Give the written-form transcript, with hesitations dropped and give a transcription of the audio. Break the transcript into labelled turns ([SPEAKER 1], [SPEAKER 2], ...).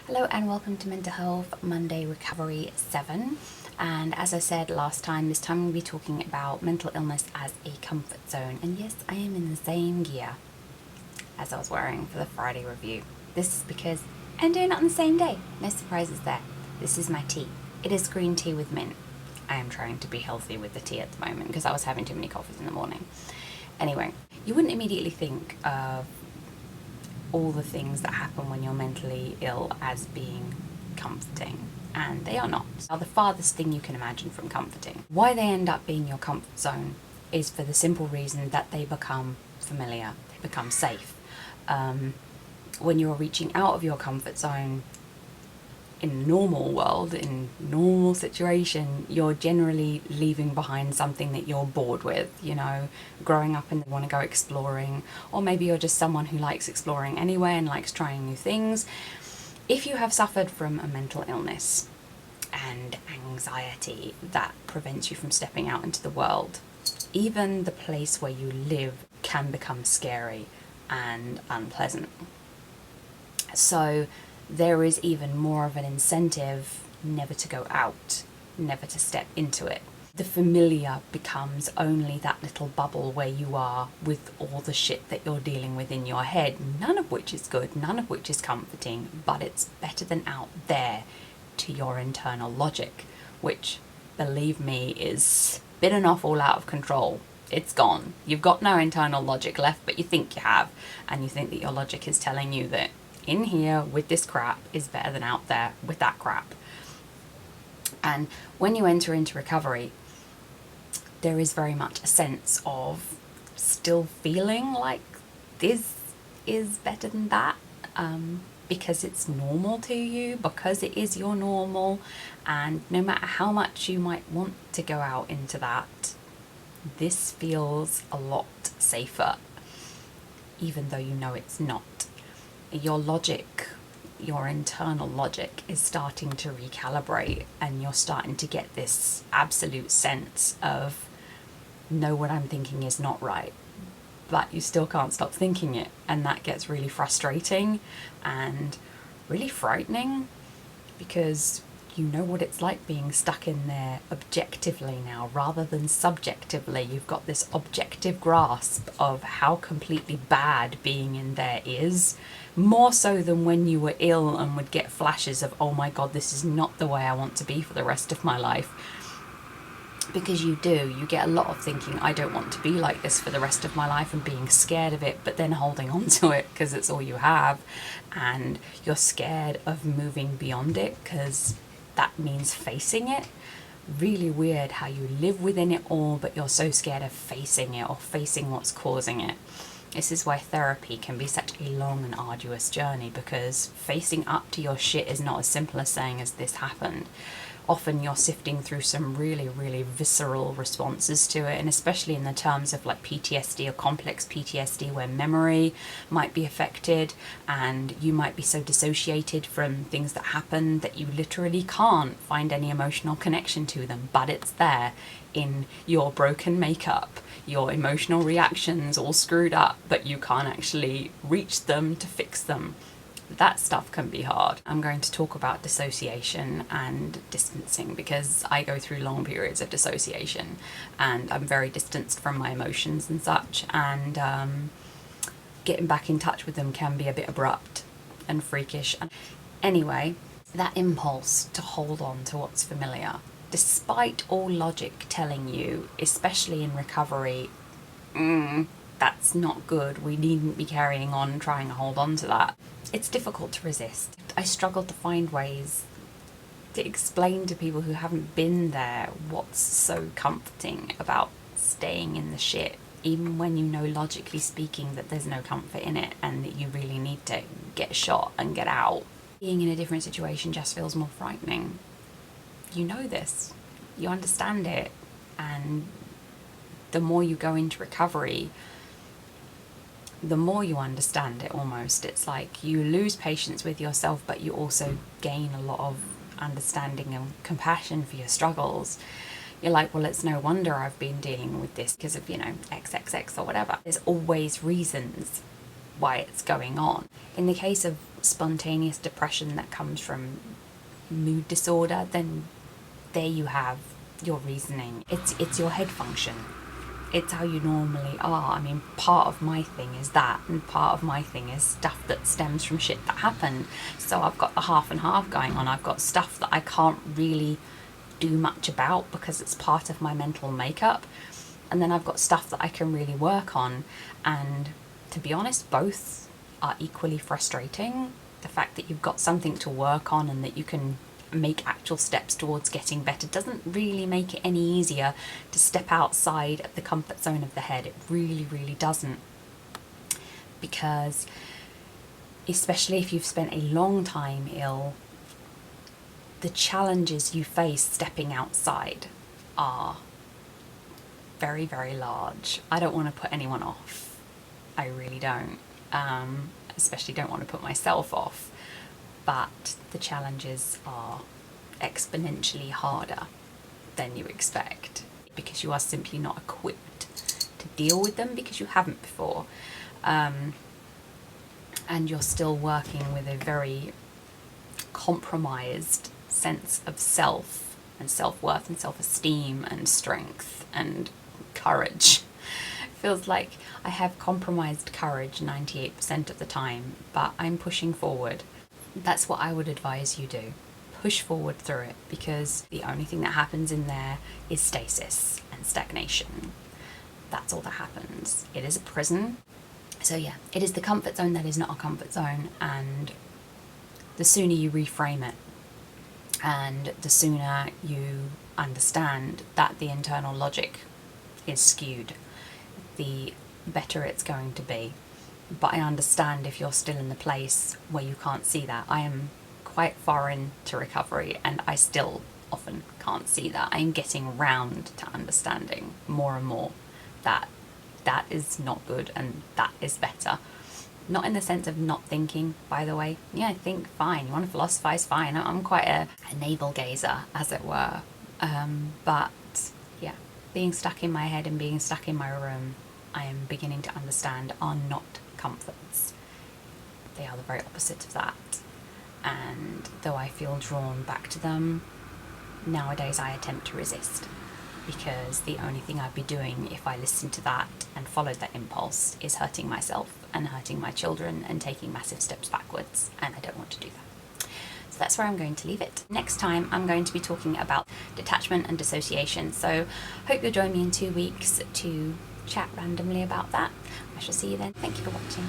[SPEAKER 1] Hello and welcome to Mental Health Monday Recovery 7. And as I said last time, this time we'll be talking about mental illness as a comfort zone. And yes, I am in the same gear as I was wearing for the Friday review. This is because I'm doing it on the same day. No surprises there. This is my tea. It is green tea with mint. I am trying to be healthy with the tea at the moment because I was having too many coffees in the morning. Anyway, you wouldn't immediately think of all the things that happen when you're mentally ill as being comforting, and they are not. They are the farthest thing you can imagine from comforting. Why they end up being your comfort zone is for the simple reason that they become familiar, they become safe. When you're reaching out of your comfort zone in the normal world, in normal situation, you're generally leaving behind something that you're bored with, growing up and want to go exploring, or maybe you're just someone who likes exploring anyway and likes trying new things. If you have suffered from a mental illness and anxiety that prevents you from stepping out into the world, even the place where you live can become scary and unpleasant. So there is even more of an incentive never to go out, never to step into it. The familiar becomes only that little bubble where you are with all the shit that you're dealing with in your head, none of which is good, none of which is comforting, but it's better than out there to your internal logic, which, believe me, is spinning off all out of control. It's gone. You've got no internal logic left, but you think you have, and you think that your logic is telling you that in here with this crap is better than out there with that crap. And when you enter into recovery, there is very much a sense of still feeling like this is better than that, because it's normal to you, because it is your normal, and no matter how much you might want to go out into that, this feels a lot safer, even though you know it's not. Your logic, your internal logic is starting to recalibrate, and you're starting to get this absolute sense of, no, what I'm thinking is not right, but you still can't stop thinking it, and that gets really frustrating and really frightening, because you know what it's like being stuck in there objectively now rather than subjectively. You've got this objective grasp of how completely bad being in there is, more so than when you were ill and would get flashes of, oh my god, this is not the way I want to be for the rest of my life. Because you get a lot of thinking, I don't want to be like this for the rest of my life, and being scared of it, but then holding on to it because it's all you have, and you're scared of moving beyond it because that means facing it. Really weird how you live within it all, but you're so scared of facing it or facing what's causing it. This is why therapy can be such a long and arduous journey, because facing up to your shit is not as simple as saying, as this happened. Often you're sifting through some really, really visceral responses to it, and especially in the terms of like PTSD or complex PTSD, where memory might be affected and you might be so dissociated from things that happen that you literally can't find any emotional connection to them, but it's there in your broken makeup, your emotional reactions all screwed up, but you can't actually reach them to fix them. That stuff can be hard. I'm going to talk about dissociation and distancing, because I go through long periods of dissociation and I'm very distanced from my emotions and such, and getting back in touch with them can be a bit abrupt and freakish. Anyway, that impulse to hold on to what's familiar, despite all logic telling you, especially in recovery, that's not good, we needn't be carrying on trying to hold on to that. It's difficult to resist. I struggle to find ways to explain to people who haven't been there what's so comforting about staying in the shit, even when you know logically speaking that there's no comfort in it and that you really need to get shot and get out. Being in a different situation just feels more frightening. You know this, you understand it, and the more you go into recovery, the more you understand it almost. It's like you lose patience with yourself, but you also gain a lot of understanding and compassion for your struggles. You're like, well, it's no wonder I've been dealing with this because of, XXX or whatever. There's always reasons why it's going on. In the case of spontaneous depression that comes from mood disorder, then there you have your reasoning. It's your head function. It's how you normally are. I mean, part of my thing is that, and part of my thing is stuff that stems from shit that happened. So I've got the half and half going on. I've got stuff that I can't really do much about because it's part of my mental makeup. And then I've got stuff that I can really work on. And to be honest, both are equally frustrating. The fact that you've got something to work on and that you can make actual steps towards getting better doesn't really make it any easier to step outside of the comfort zone of the head. It really, really doesn't. Because especially if you've spent a long time ill, the challenges you face stepping outside are very, very large. I don't want to put anyone off. I really don't. Especially don't want to put myself off. But the challenges are exponentially harder than you expect because you are simply not equipped to deal with them because you haven't before. And you're still working with a very compromised sense of self and self-worth and self-esteem and strength and courage. It feels like I have compromised courage 98% of the time, but I'm pushing forward. That's what I would advise you do. Push forward through it, because the only thing that happens in there is stasis and stagnation. That's all that happens. It is a prison. So yeah, it is the comfort zone that is not a comfort zone, and the sooner you reframe it and the sooner you understand that the internal logic is skewed, the better it's going to be. But I understand if you're still in the place where you can't see that. I am quite far into recovery and I still often can't see that. I am getting round to understanding more and more that that is not good and that is better. Not in the sense of not thinking, by the way. Yeah, think, fine. You want to philosophize, fine. I'm quite a navel gazer, as it were. But yeah, being stuck in my head and being stuck in my room, I am beginning to understand are not comforts. They are the very opposite of that. And though I feel drawn back to them, nowadays I attempt to resist, because the only thing I'd be doing if I listened to that and followed that impulse is hurting myself and hurting my children and taking massive steps backwards, and I don't want to do that. So that's where I'm going to leave it. Next time I'm going to be talking about detachment and dissociation, so hope you'll join me in 2 weeks to chat randomly about that. I shall see you then. Thank you for watching.